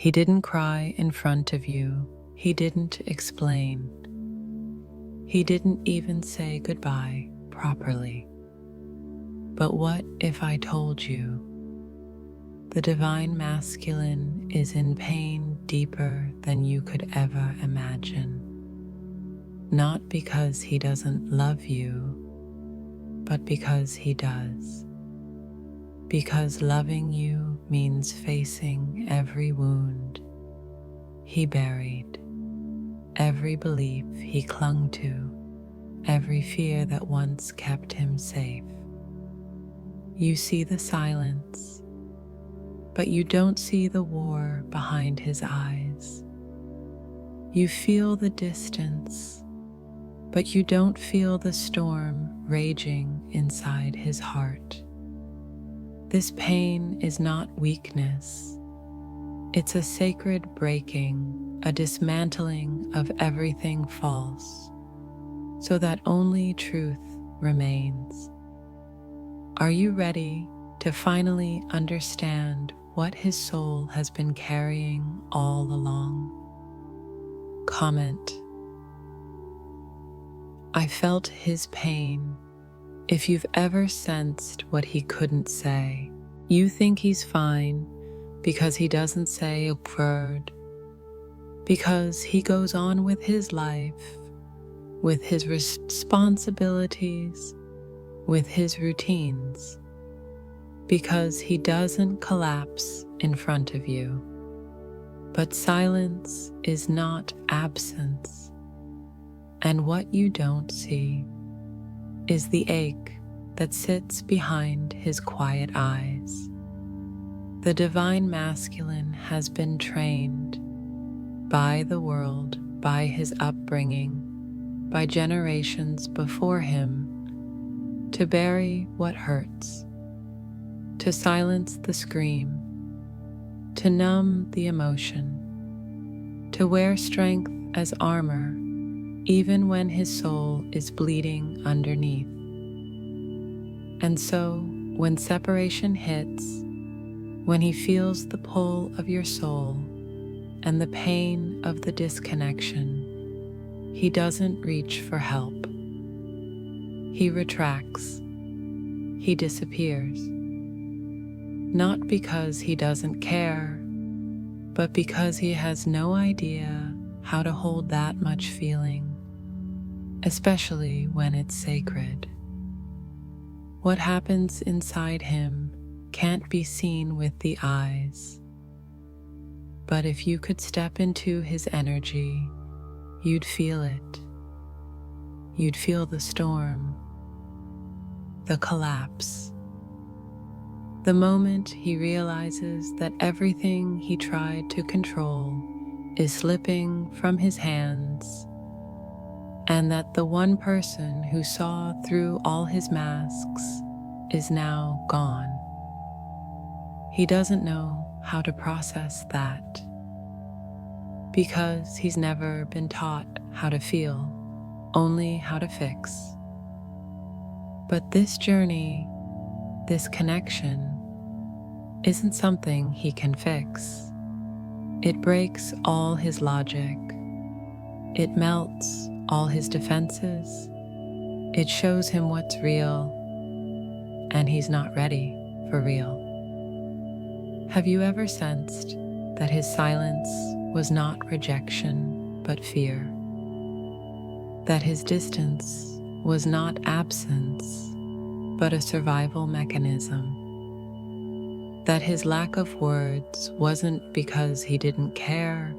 He didn't cry in front of you. He didn't explain. He didn't even say goodbye properly. But what if I told you the divine masculine is in pain deeper than you could ever imagine? Not because he doesn't love you, but because he does. Because loving you means facing every wound he buried, every belief he clung to, every fear that once kept him safe. You see the silence, but you don't see the war behind his eyes. You feel the distance, but you don't feel the storm raging inside his heart. This pain is not weakness. It's a sacred breaking, a dismantling of everything false, so that only truth remains. Are you ready to finally understand what his soul has been carrying all along? Comment. I felt his pain. If you've ever sensed what he couldn't say, you think he's fine because he doesn't say a word, because he goes on with his life, with his responsibilities, with his routines, because he doesn't collapse in front of you. But silence is not absence, and what you don't see is the ache that sits behind his quiet eyes. The divine masculine has been trained by the world, by his upbringing, by generations before him, to bury what hurts, to silence the scream, to numb the emotion, to wear strength as armor, even when his soul is bleeding underneath. And so, when separation hits, when he feels the pull of your soul and the pain of the disconnection, he doesn't reach for help. He retracts. He disappears. Not because he doesn't care, but because he has no idea how to hold that much feeling, especially when it's sacred. What happens inside him can't be seen with the eyes. But if you could step into his energy, you'd feel it. You'd feel the storm, the collapse. The moment he realizes that everything he tried to control is slipping from his hands, and that the one person who saw through all his masks is now gone. He doesn't know how to process that, because he's never been taught how to feel, only how to fix. But this journey, this connection, isn't something he can fix. It breaks all his logic. It melts all his defenses. It shows him what's real, and he's not ready for real. Have you ever sensed that his silence was not rejection, but fear? That his distance was not absence, but a survival mechanism? That his lack of words wasn't because he didn't care,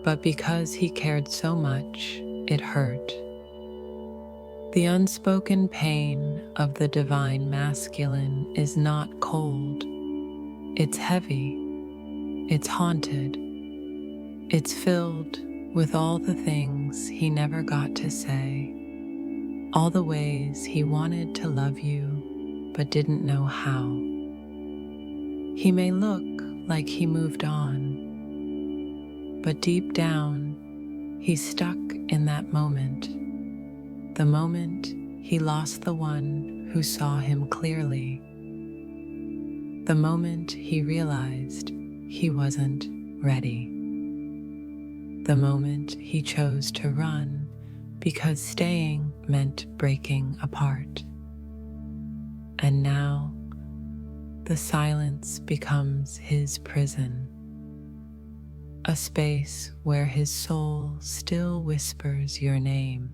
but because he cared so much it hurt. The unspoken pain of the divine masculine is not cold. It's heavy. It's haunted. It's filled with all the things he never got to say, all the ways he wanted to love you but didn't know how. He may look like he moved on, but deep down, he's stuck in that moment, the moment he lost the one who saw him clearly, the moment he realized he wasn't ready. The moment he chose to run because staying meant breaking apart. And now the silence becomes his prison, a space where his soul still whispers your name,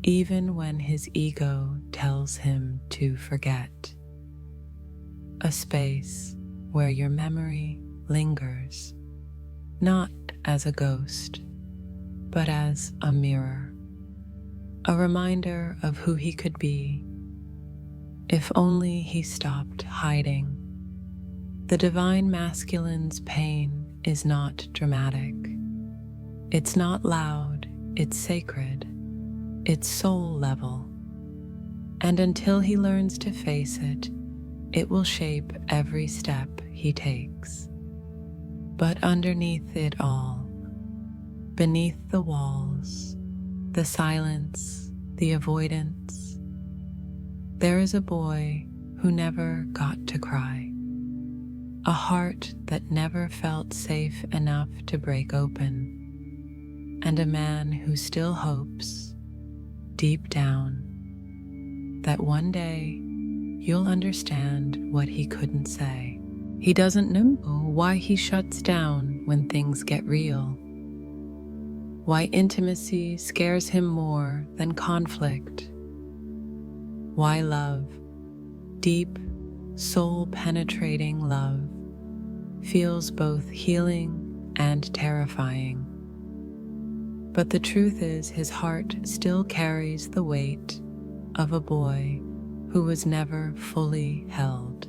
even when his ego tells him to forget. A space where your memory lingers, not as a ghost, but as a mirror, a reminder of who he could be if only he stopped hiding. The divine masculine's pain is not dramatic. It's not loud, it's sacred, it's soul level. And until he learns to face it, it will shape every step he takes. But underneath it all, beneath the walls, the silence, the avoidance, there is a boy who never got to cry. A heart that never felt safe enough to break open, and a man who still hopes, deep down, that one day you'll understand what he couldn't say. He doesn't know why he shuts down when things get real, why intimacy scares him more than conflict, why love, deep, soul-penetrating love, feels both healing and terrifying. But the truth is, his heart still carries the weight of a boy who was never fully held.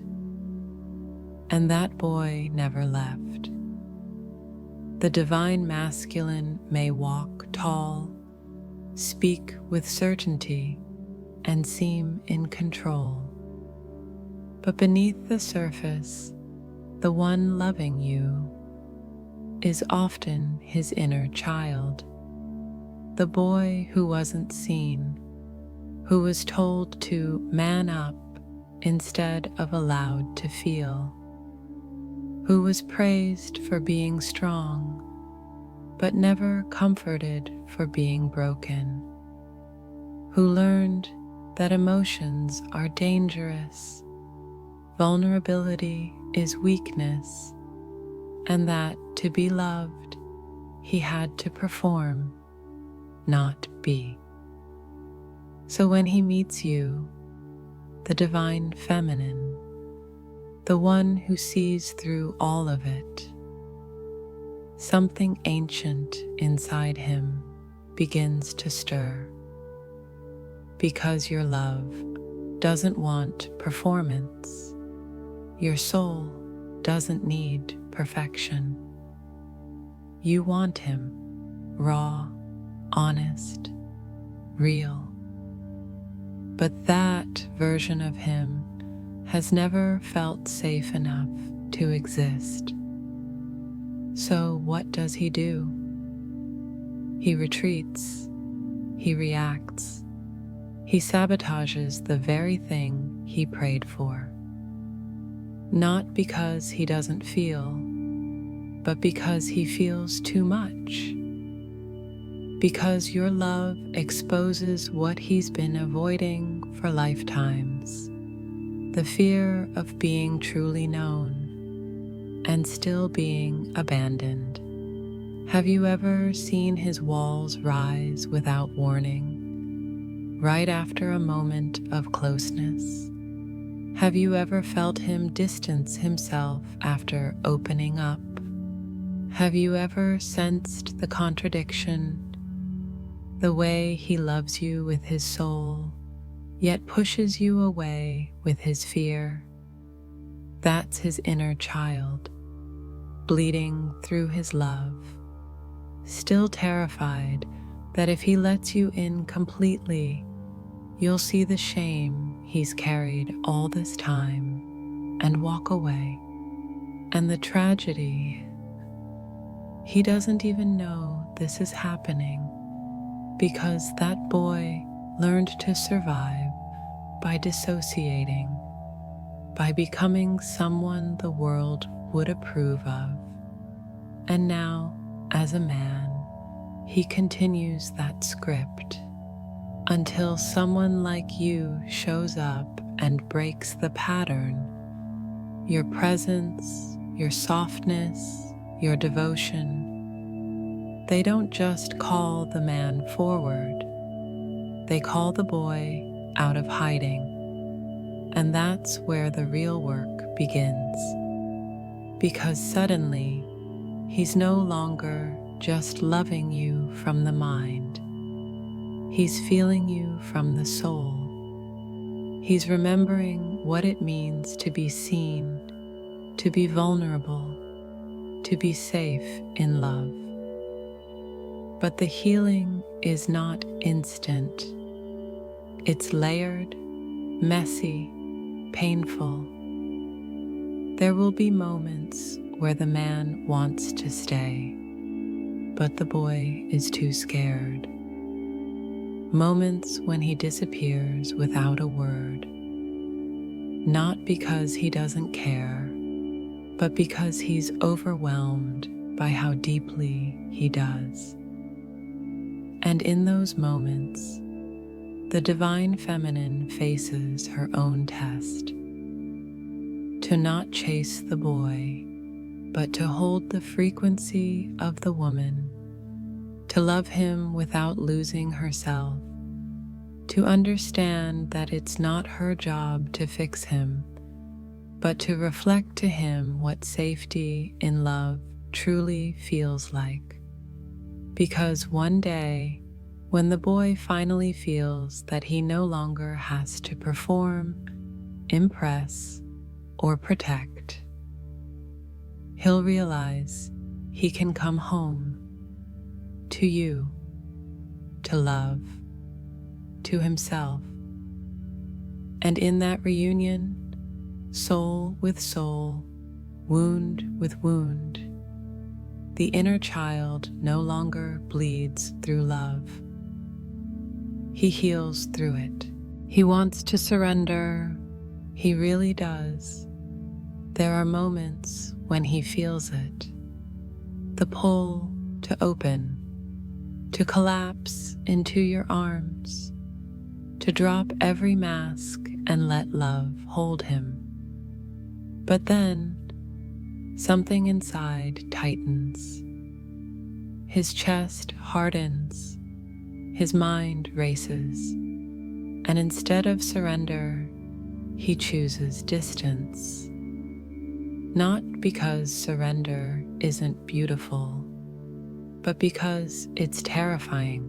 And that boy never left. The divine masculine may walk tall, speak with certainty, and seem in control. But beneath the surface, the one loving you is often his inner child, the boy who wasn't seen, who was told to man up instead of allowed to feel, who was praised for being strong, but never comforted for being broken, who learned that emotions are dangerous, vulnerability is weakness, and that to be loved, he had to perform, not be. So when he meets you, the divine feminine, the one who sees through all of it, something ancient inside him begins to stir. Because your love doesn't want performance. Your soul doesn't need perfection. You want him raw, honest, real. But that version of him has never felt safe enough to exist. So what does he do? He retreats, he reacts, he sabotages the very thing he prayed for. Not because he doesn't feel, but because he feels too much. Because your love exposes what he's been avoiding for lifetimes. The fear of being truly known and still being abandoned. Have you ever seen his walls rise without warning? Right after a moment of closeness? Have you ever felt him distance himself after opening up? Have you ever sensed the contradiction? The way he loves you with his soul, yet pushes you away with his fear? That's his inner child, bleeding through his love, still terrified that if he lets you in completely, you'll see the shame he's carried all this time and walk away. And the tragedy, he doesn't even know this is happening because that boy learned to survive by dissociating, by becoming someone the world would approve of, And now, as a man, he continues that script until someone like you shows up and breaks the pattern. Your presence, your softness, your devotion, they don't just call the man forward, they call the boy out of hiding. And that's where the real work begins. Because suddenly, he's no longer just loving you from the mind. He's feeling you from the soul. He's remembering what it means to be seen, to be vulnerable, to be safe in love. But the healing is not instant. It's layered, messy, painful. There will be moments where the man wants to stay, but the boy is too scared. Moments when he disappears without a word, not because he doesn't care, but because he's overwhelmed by how deeply he does. And in those moments, the divine feminine faces her own test. To not chase the boy, but to hold the frequency of the woman, to love him without losing herself, to understand that it's not her job to fix him, but to reflect to him what safety in love truly feels like. Because one day, when the boy finally feels that he no longer has to perform, impress, or protect, he'll realize he can come home to you, to love, to himself. And in that reunion, soul with soul, wound with wound, the inner child no longer bleeds through love. He heals through it. He wants to surrender. He really does. There are moments when he feels it. The pull to open, to collapse into your arms, to drop every mask and let love hold him. But then, something inside tightens. His chest hardens, his mind races, and instead of surrender, he chooses distance. Not because surrender isn't beautiful, but because it's terrifying.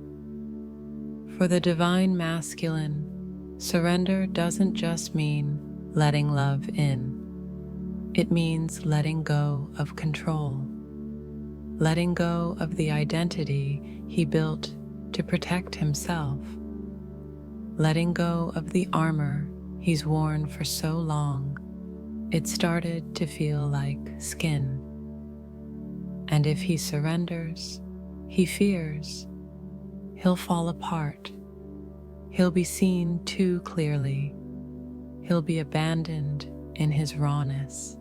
For the divine masculine, surrender doesn't just mean letting love in. It means letting go of control, letting go of the identity he built to protect himself, letting go of the armor he's worn for so long it started to feel like skin. And if he surrenders, he fears he'll fall apart. He'll be seen too clearly. He'll be abandoned in his rawness.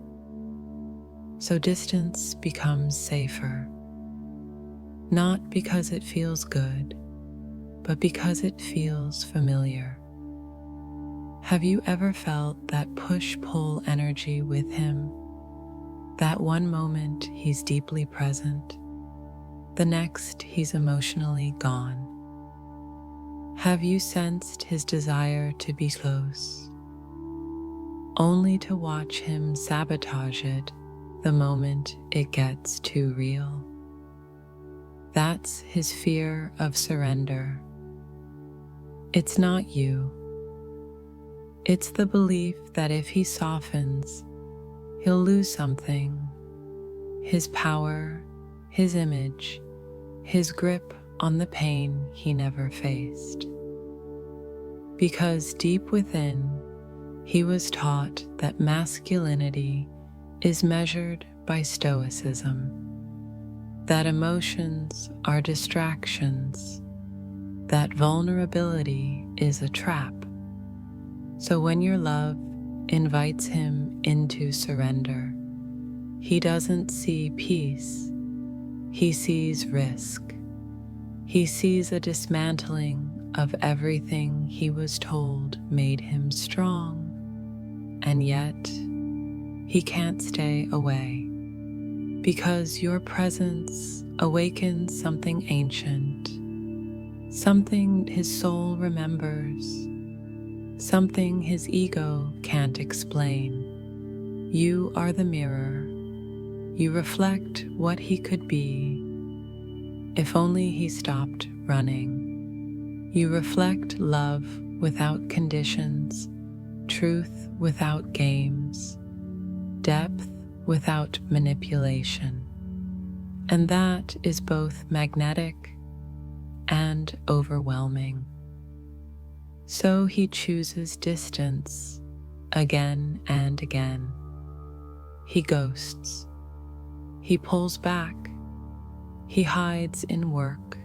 So distance becomes safer, not because it feels good, but because it feels familiar. Have you ever felt that push-pull energy with him? That one moment he's deeply present, the next he's emotionally gone. Have you sensed his desire to be close, only to watch him sabotage it the moment it gets too real? That's his fear of surrender. It's not you. It's the belief that if he softens, he'll lose something: his power, his image, his grip on the pain he never faced. Because deep within, he was taught that masculinity is measured by stoicism, that emotions are distractions, that vulnerability is a trap. So when your love invites him into surrender, he doesn't see peace, He sees risk. He sees a dismantling of everything he was told made him strong, and yet he can't stay away because your presence awakens something ancient, something his soul remembers, something his ego can't explain. You are the mirror. You reflect what he could be if only he stopped running. You reflect love without conditions, truth without games, depth without manipulation. And that is both magnetic and overwhelming. So he chooses distance again and again. He ghosts. He pulls back. He hides in work,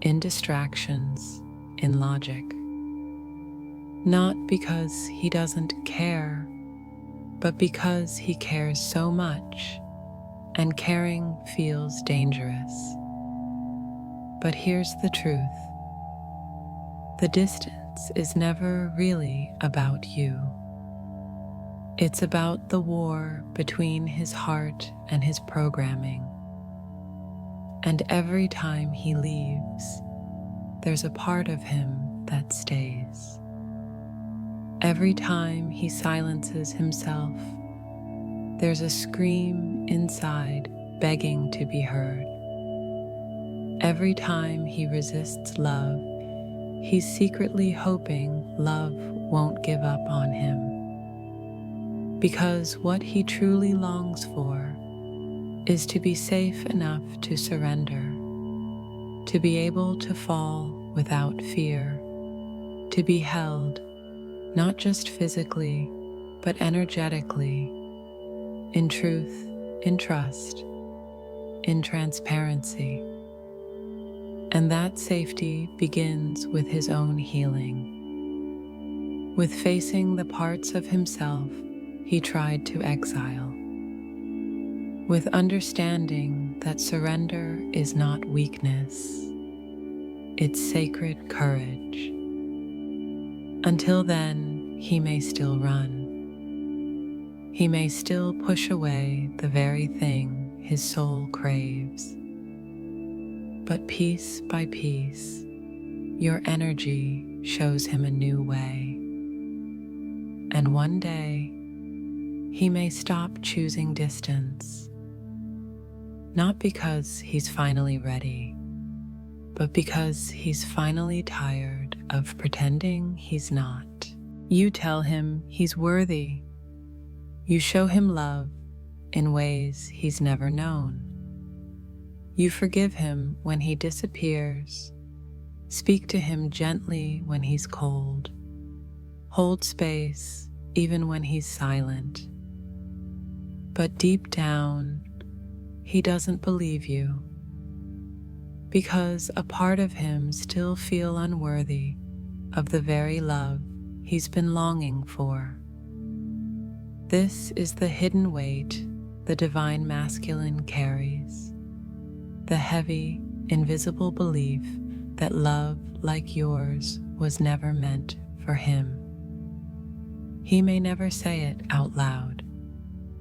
in distractions, in logic. Not because he doesn't care, but because he cares so much, and caring feels dangerous. But here's the truth. The distance is never really about you. It's about the war between his heart and his programming. And every time he leaves, there's a part of him that stays. Every time he silences himself, there's a scream inside begging to be heard. Every time he resists love, he's secretly hoping love won't give up on him. Because what he truly longs for is to be safe enough to surrender, to be able to fall without fear, to be held, not just physically, but energetically, in truth, in trust, in transparency. And that safety begins with his own healing, with facing the parts of himself he tried to exile, with understanding that surrender is not weakness, it's sacred courage. Until then, he may still run. He may still push away the very thing his soul craves. But piece by piece, your energy shows him a new way. And one day, he may stop choosing distance, not because he's finally ready, but because he's finally tired of pretending he's not. You tell him he's worthy. You show him love in ways he's never known. You forgive him when he disappears. Speak to him gently when he's cold. Hold space even when he's silent. But deep down, he doesn't believe you, because a part of him still feels unworthy of the very love he's been longing for. This is the hidden weight the divine masculine carries, the heavy, invisible belief that love like yours was never meant for him. He may never say it out loud.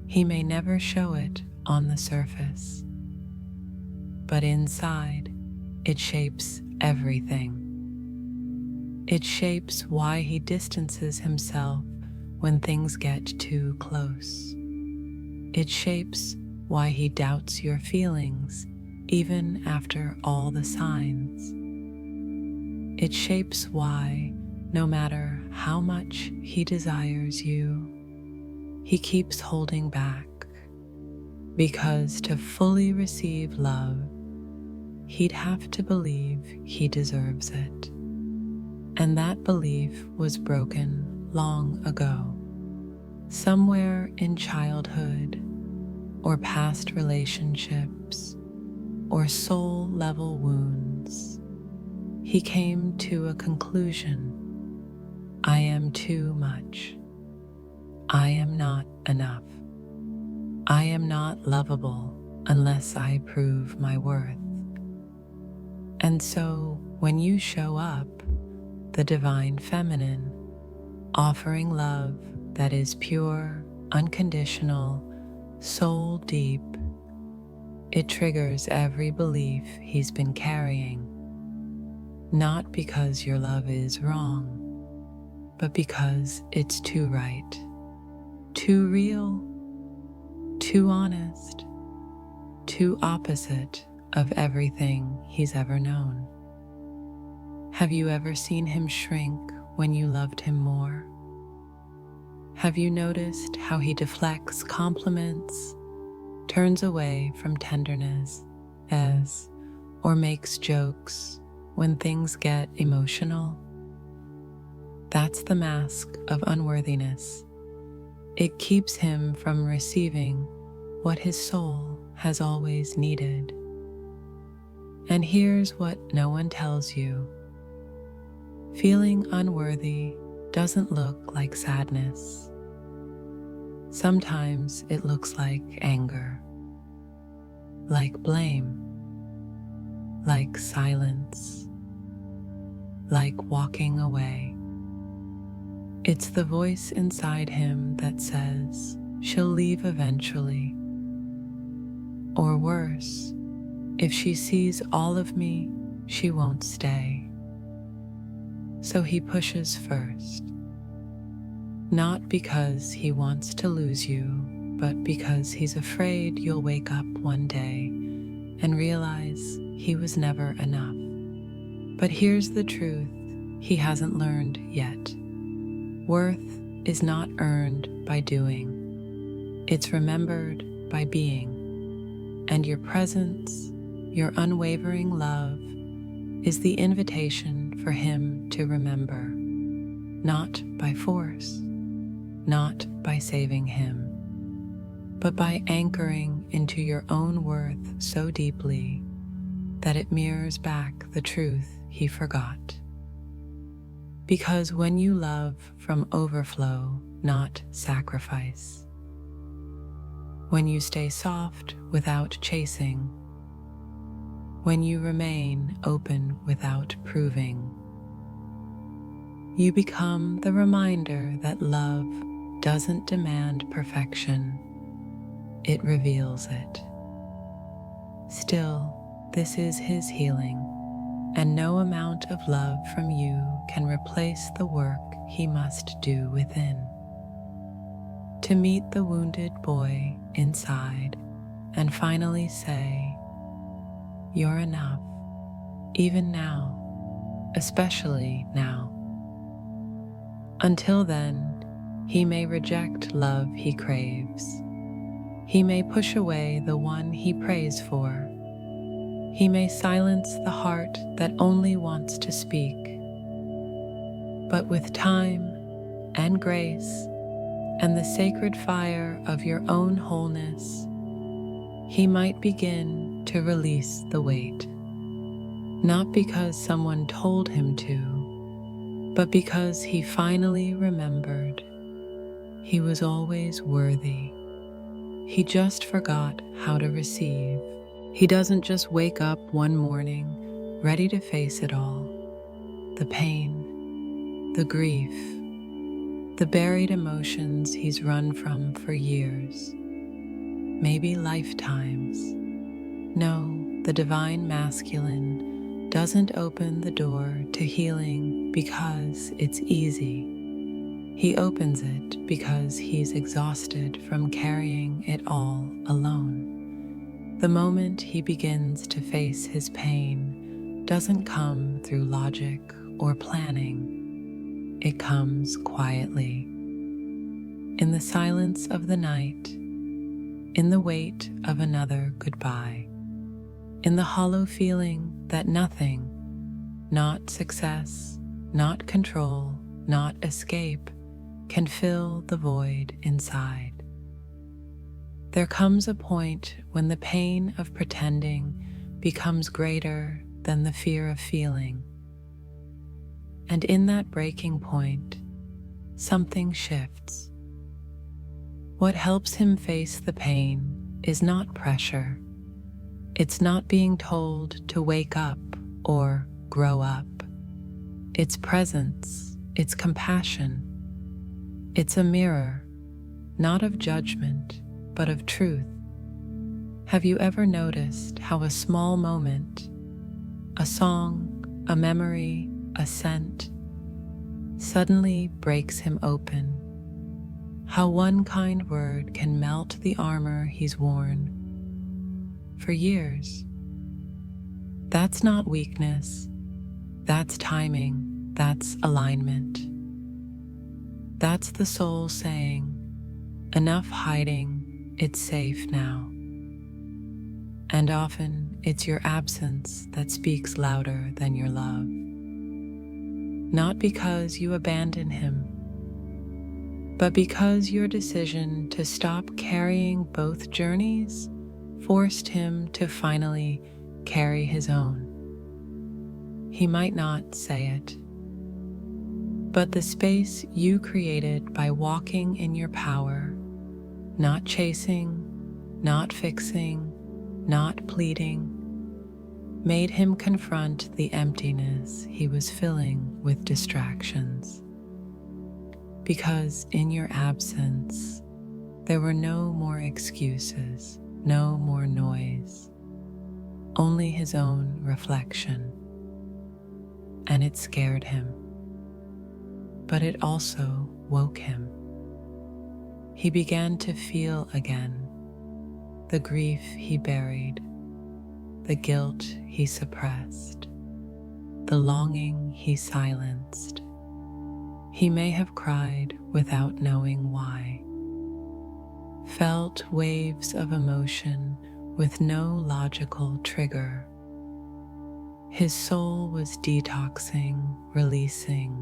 He may never show it on the surface. But inside, it shapes everything. It shapes why he distances himself when things get too close. It shapes why he doubts your feelings even after all the signs. It shapes why, no matter how much he desires you, he keeps holding back. Because to fully receive love, he'd have to believe he deserves it. And that belief was broken long ago, somewhere in childhood, or past relationships, or soul-level wounds. He came to a conclusion. I am too much. I am not enough. I am not lovable unless I prove my worth. And so, when you show up, the divine feminine, offering love that is pure, unconditional, soul deep, it triggers every belief he's been carrying, not because your love is wrong, but because it's too right, too real, too honest, too opposite of everything he's ever known. Have you ever seen him shrink when you loved him more? Have you noticed how he deflects compliments, turns away from tenderness, or makes jokes when things get emotional? That's the mask of unworthiness. It keeps him from receiving what his soul has always needed. And here's what no one tells you. Feeling unworthy doesn't look like sadness. Sometimes it looks like anger, like blame, like silence, like walking away. It's the voice inside him that says, she'll leave eventually. Or worse, if she sees all of me, she won't stay. So he pushes first, not because he wants to lose you, but because he's afraid you'll wake up one day and realize he was never enough. But here's the truth he hasn't learned yet. Worth is not earned by doing. It's remembered by being. And your presence, your unwavering love, is the invitation for him to remember, not by force, not by saving him, but by anchoring into your own worth so deeply that it mirrors back the truth he forgot. Because when you love from overflow, not sacrifice, when you stay soft without chasing, when you remain open without proving, you become the reminder that love doesn't demand perfection, it reveals it. Still, this is his healing, and no amount of love from you can replace the work he must do within. To meet the wounded boy inside and finally say, you're enough, even now, especially now. Until then, he may reject love he craves. He may push away the one he prays for. He may silence the heart that only wants to speak. But with time and grace and the sacred fire of your own wholeness, he might begin to release the weight. Not because someone told him to, but because he finally remembered he was always worthy. He just forgot how to receive. He doesn't just wake up one morning ready to face it all. The pain, the grief, the buried emotions he's run from for years, maybe lifetimes. No, the divine masculine doesn't open the door to healing because it's easy. He opens it because he's exhausted from carrying it all alone. The moment he begins to face his pain doesn't come through logic or planning. It comes quietly, in the silence of the night, in the weight of another goodbye, in the hollow feeling that nothing, not success, not control, not escape, can fill the void inside. There comes a point when the pain of pretending becomes greater than the fear of feeling. And in that breaking point, something shifts. What helps him face the pain is not pressure, It's not being told to wake up or grow up. It's presence, it's compassion. It's a mirror, not of judgment, but of truth. Have you ever noticed how a small moment, a song, a memory, a scent, suddenly breaks him open? How one kind word can melt the armor he's worn for years. That's not weakness, that's timing, that's alignment. That's the soul saying, enough hiding, it's safe now. And often it's your absence that speaks louder than your love. Not because you abandon him, but because your decision to stop carrying both journeys forced him to finally carry his own. He might not say it, but the space you created by walking in your power, not chasing, not fixing, not pleading, made him confront the emptiness he was filling with distractions. Because in your absence, there were no more excuses, no more noise, only his own reflection. And it scared him, but it also woke him. He began to feel again the grief he buried, the guilt he suppressed, the longing he silenced. He may have cried without knowing why, felt waves of emotion with no logical trigger. His soul was detoxing, releasing,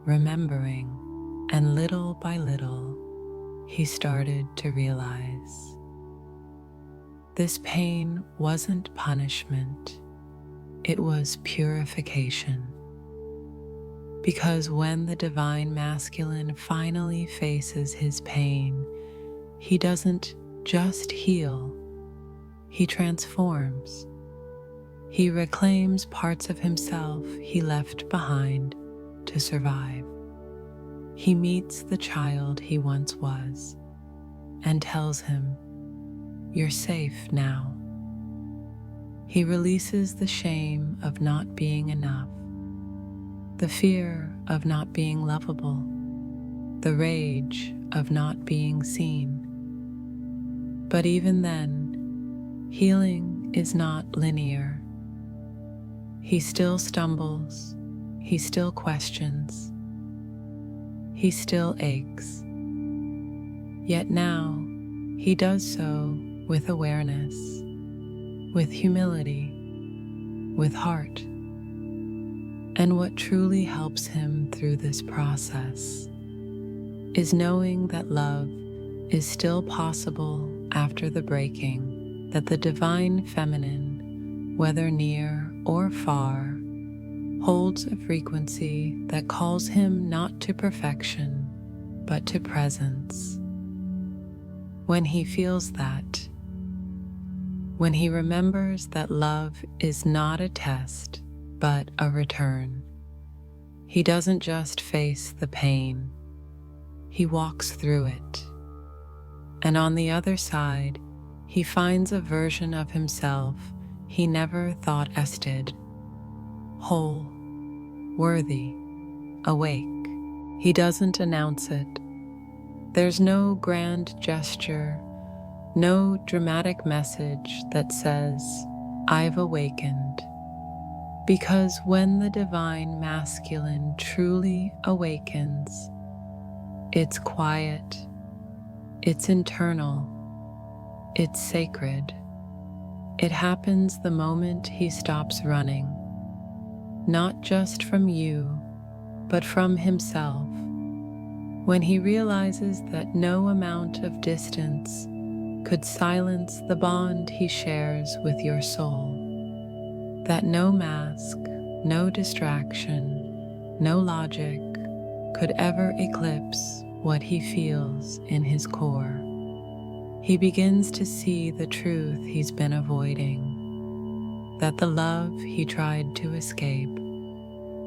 remembering, and little by little, he started to realize this pain wasn't punishment, it was purification. Because when the divine masculine finally faces his pain, he doesn't just heal, he transforms. He reclaims parts of himself he left behind to survive. He meets the child he once was and tells him, "You're safe now." He releases the shame of not being enough, the fear of not being lovable, the rage of not being seen. But even then, healing is not linear. He still stumbles, he still questions, he still aches. Yet now, he does so with awareness, with humility, with heart. And what truly helps him through this process is knowing that love is still possible after the breaking, that the divine feminine, whether near or far, holds a frequency that calls him not to perfection, but to presence. When he feels that, when he remembers that love is not a test, but a return, he doesn't just face the pain, he walks through it. And on the other side, he finds a version of himself he never thought existed, whole, worthy, awake. He doesn't announce it. There's no grand gesture, no dramatic message that says, "I've awakened." Because when the divine masculine truly awakens, it's quiet, it's internal, it's sacred. It happens the moment he stops running, not just from you, but from himself. When he realizes that no amount of distance could silence the bond he shares with your soul, that no mask, no distraction, no logic could ever eclipse what he feels in his core. He begins to see the truth he's been avoiding, that the love he tried to escape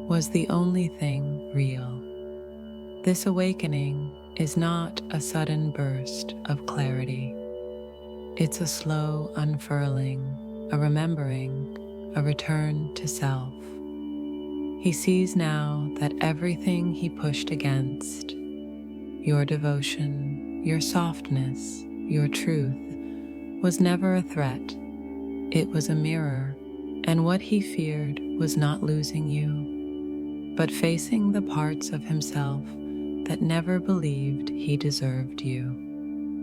was the only thing real. This awakening is not a sudden burst of clarity. It's a slow unfurling, a remembering, a return to self. He sees now that everything he pushed against, your devotion, your softness, your truth, was never a threat. It was a mirror, and what he feared was not losing you, but facing the parts of himself that never believed he deserved you.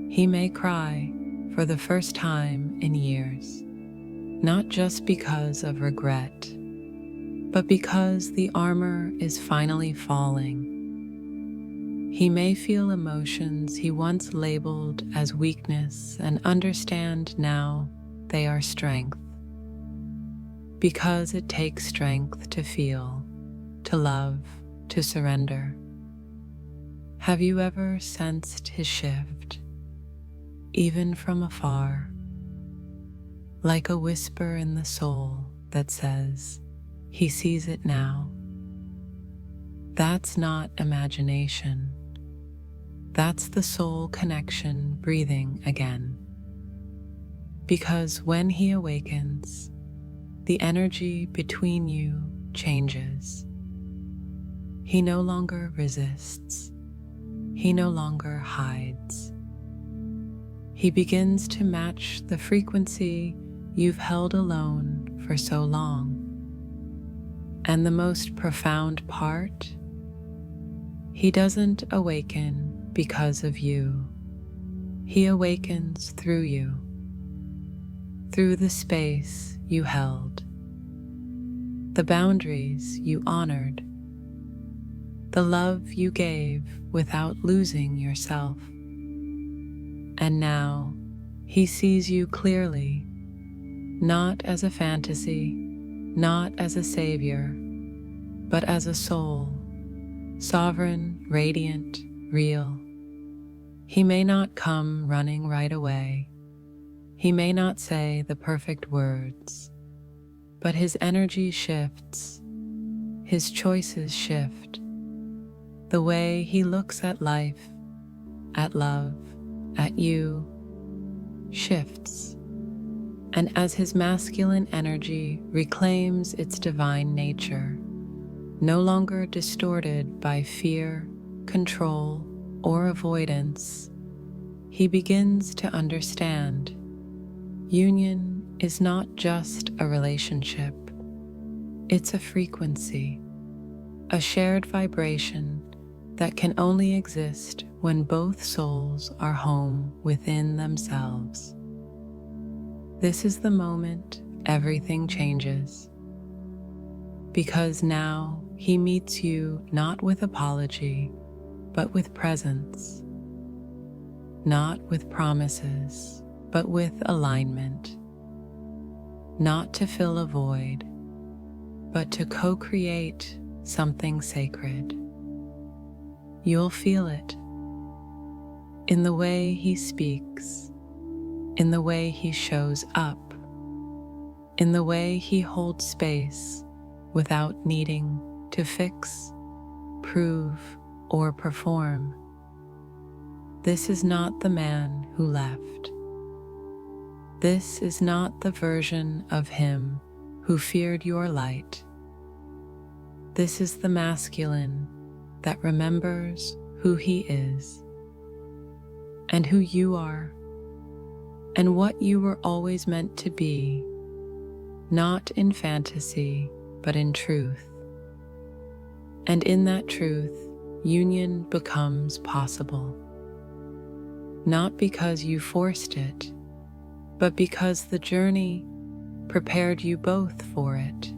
He may cry for the first time in years, not just because of regret, but because the armor is finally falling. He may feel emotions he once labeled as weakness and understand now they are strength. Because it takes strength to feel, to love, to surrender. Have you ever sensed his shift, even from afar, like a whisper in the soul that says, he sees it now? That's not imagination. That's the soul connection breathing again. Because when he awakens, the energy between you changes. He no longer resists. He no longer hides. He begins to match the frequency you've held alone for so long. And the most profound part, he doesn't awaken because of you. He awakens through you, through the space you held, the boundaries you honored, the love you gave without losing yourself. And now he sees you clearly, not as a fantasy, not as a savior, but as a soul, sovereign, radiant, real. He may not come running right away. He may not say the perfect words, but his energy shifts. His choices shift. The way he looks at life, at love, at you, shifts. And as his masculine energy reclaims its divine nature, no longer distorted by fear, control, or avoidance, he begins to understand. Union is not just a relationship. It's a frequency, a shared vibration that can only exist when both souls are home within themselves. This is the moment everything changes, because now he meets you not with apology, but with presence, not with promises, but with alignment, not to fill a void, but to co-create something sacred. You'll feel it in the way he speaks, in the way he shows up, in the way he holds space without needing to fix, prove, or perform. This is not the man who left. This is not the version of him who feared your light. This is the masculine that remembers who he is, and who you are, and what you were always meant to be, not in fantasy, but in truth. And in that truth, union becomes possible. Not because you forced it, but because the journey prepared you both for it.